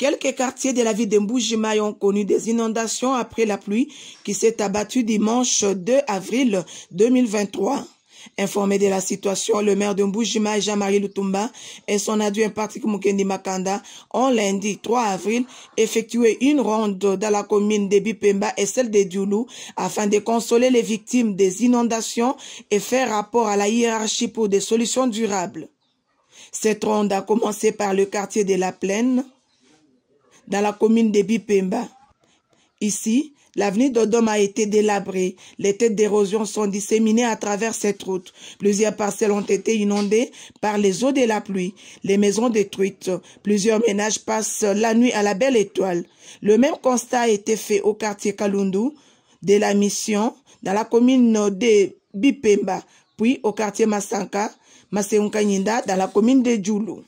Quelques quartiers de la ville de Mbuji-Mayi ont connu des inondations après la pluie qui s'est abattue dimanche 2 avril 2023. Informé de la situation, le maire de Mbuji-Mayi, Jean-Marie Lutumba, et son adjoint Patrick Mukendi Makanda ont lundi 3 avril effectué une ronde dans la commune de Bipemba et celle de Dioulou afin de consoler les victimes des inondations et faire rapport à la hiérarchie pour des solutions durables. Cette ronde a commencé par le quartier de la Plaine, dans la commune de Bipemba. Ici, l'avenue d'Odom a été délabrée. Les têtes d'érosion sont disséminées à travers cette route. Plusieurs parcelles ont été inondées par les eaux de la pluie. Les maisons détruites. Plusieurs ménages passent la nuit à la belle étoile. Le même constat a été fait au quartier Kalundu de la Mission, dans la commune de Bipemba, puis au quartier Masanka, Maseunka-Nyinda, dans la commune de Djoulou.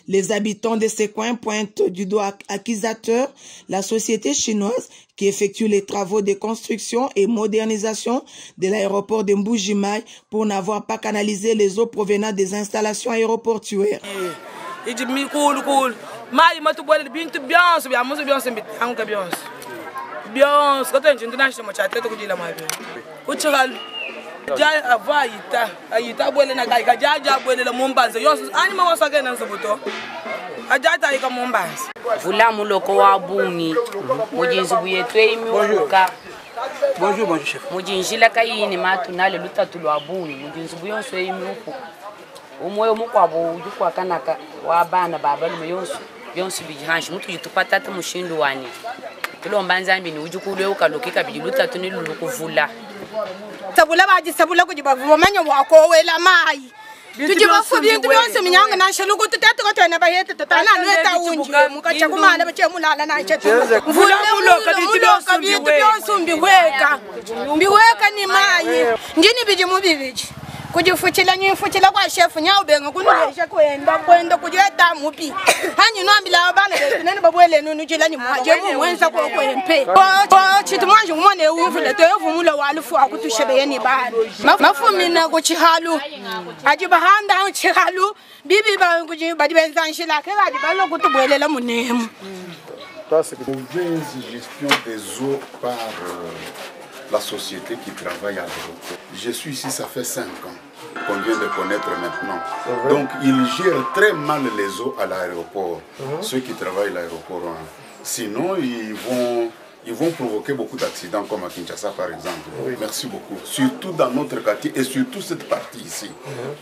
Les habitants de ces coins pointent du doigt accusateur la société chinoise qui effectue les travaux de construction et modernisation de l'aéroport de Mbuji-Mayi pour n'avoir pas canalisé les eaux provenant des installations aéroportuaires. Bonjour, bonjour chef. Sabula baji sabula kujiba vumanya wako wela mai tujiba fubintu byose minyanga nashelu kutatu katana bahete tatana nweta unji mukacha kumala bache mulala na chetu mvula muloka bintu byose mbiweka ni mai njini biji mubibiji kujifuchila nyifuchila kwa chef nyaubenga kunuresha kwenda kujeta mupi hanyi no ambila abana betu nene babwele nunu jila ni mwaje mwenza kwa kwempe chitu mwanje umone uvule to yovumulo walufu akutushebe ni bana mafumina kuchihalu ajibahanda chihalu bibi ba kujiba dibenza ke badi balo kutubwelela munemu. Mauvaise gestion des eaux par la société qui travaille à l'aéroport. Je suis ici, ça fait 5 ans qu'on vient de connaître maintenant. Donc ils gèrent très mal les eaux à l'aéroport, ceux qui travaillent à l'aéroport. Sinon, ils vont provoquer beaucoup d'accidents comme à Kinshasa par exemple. Merci beaucoup. Surtout dans notre quartier et surtout cette partie ici.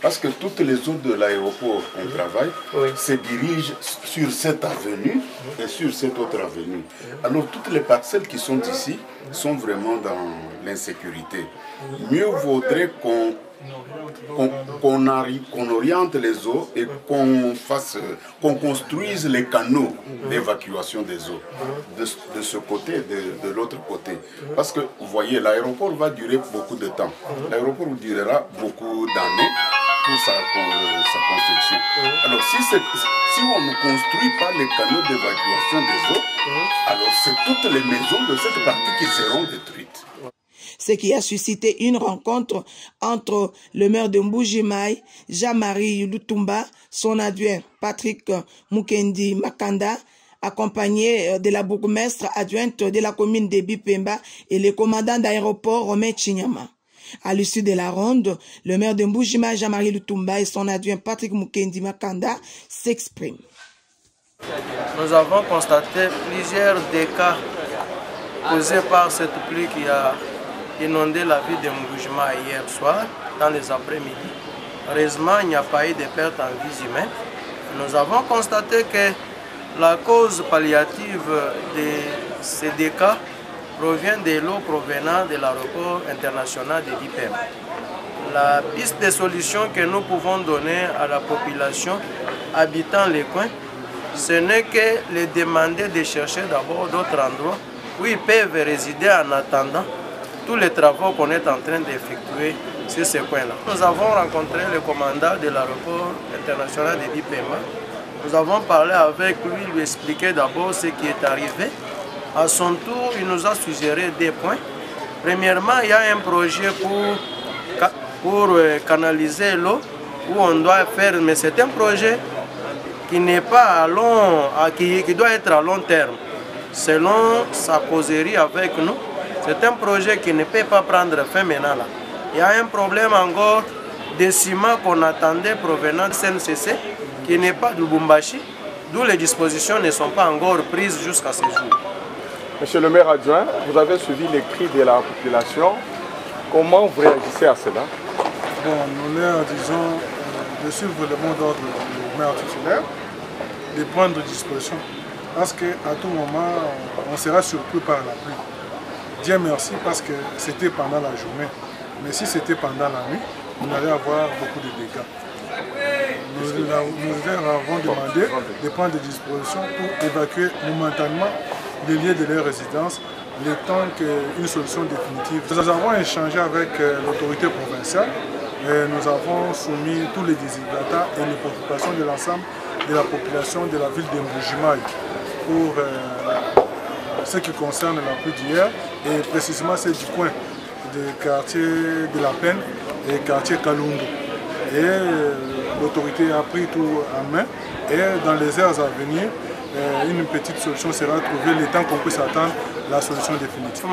Parce que toutes les eaux de l'aéroport où on travaille se dirigent sur cette avenue et sur cette autre avenue. Alors toutes les parcelles qui sont ici sont vraiment dans l'insécurité. Mieux vaudrait qu'on oriente les eaux et qu'on construise les canaux d'évacuation des eaux de ce côté et de l'autre côté. Parce que vous voyez, l'aéroport va durer beaucoup de temps. L'aéroport durera beaucoup d'années pour sa construction. Alors si on ne construit pas les canaux d'évacuation des eaux, alors c'est toutes les maisons de cette partie qui seront détruites. Ce qui a suscité une rencontre entre le maire de Mbuji-Mayi, Jean-Marie Lutumba, son adjoint Patrick Mukendi Makanda, accompagné de la bourgmestre adjointe de la commune de Bipemba et le commandant d'aéroport Romain Chinyama. À l'issue de la ronde, le maire de Mbuji-Mayi, Jean-Marie Lutumba et son adjoint Patrick Mukendi Makanda s'expriment. Nous avons constaté plusieurs dégâts causés par cette pluie qui a inondé la ville de Mbuji-Mayi hier soir, dans les après-midi. Heureusement, il n'y a pas eu de pertes en vie humaine. Nous avons constaté que la cause palliative de ces dégâts provient de l'eau provenant de l'aéroport international de Bipemba. La piste de solution que nous pouvons donner à la population habitant les coins, ce n'est que les demander de chercher d'abord d'autres endroits où ils peuvent résider en attendant tous les travaux qu'on est en train d'effectuer sur ces coins-là. Nous avons rencontré le commandant de l'aéroport international de Bipemba. Nous avons parlé avec lui, lui expliquer d'abord ce qui est arrivé. À son tour, il nous a suggéré des points. Premièrement, il y a un projet pour canaliser l'eau où on doit faire, mais c'est un projet qui n'est pas à long, qui doit être à long terme. Selon sa causerie avec nous, c'est un projet qui ne peut pas prendre fin maintenant là. Il y a un problème encore de ciment qu'on attendait provenant de CNCC, qui n'est pas de Lubumbashi, d'où les dispositions ne sont pas encore prises jusqu'à ce jour. Monsieur le maire adjoint, vous avez suivi les cris de la population. Comment vous réagissez à cela? Bon, nous leur disons de suivre le mot d'ordre du maire titulaire, de prendre disposition, parce qu'à tout moment, on sera surpris par la pluie. Dieu merci parce que c'était pendant la journée, mais si c'était pendant la nuit, on allait avoir beaucoup de dégâts. Nous leur avons demandé de prendre des dispositions pour évacuer momentanément les lieux de leur résidence, le temps qu'une solution définitive. Nous avons échangé avec l'autorité provinciale et nous avons soumis tous les déshydratats et les préoccupations de l'ensemble de la population de la ville de Mbujimayi pour ce qui concerne la pluie d'hier et précisément c'est du coin du quartier de la Plaine et quartier Kalundu. Et l'autorité a pris tout en main et dans les heures à venir, une petite solution sera trouvée le temps qu'on puisse attendre la solution définitive.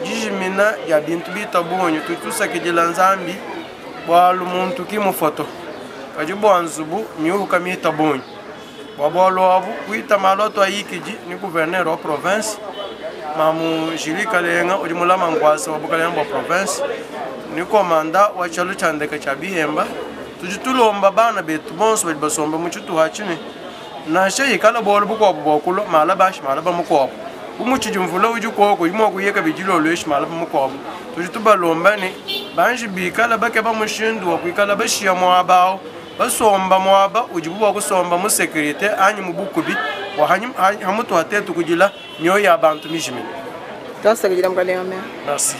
Jijimina ya bintu bita bonyo tutusakijila nzambi bwalu muntu kimufoto kajibo anzubu nyuhu kamita bonyo wabolo abu kuita maloto ayikiji ni gouverneur wa province mamu jilika lenga ujimula mangwasa wabukalemba province ni komanda wa chalu chandeka cha Bihemba tujitulomba bana betu bonso basomba muchitu hachini na sheyi kala bolo buko bokulo mala bash mala bamuko umuchi jumvula ujukoko yimo kuyeka bijilo lweshi mala bamuko tujituba lomba ni banji bikala bake bamushindu wakikala bashiya mwabao basomba mwaba ujibu wa kusomba mu security anyi mubukubi wa hamutu hatetu kujila nyo ya bantu mijimi. Tasa kujila mkale ame. Merci.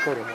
Caramba,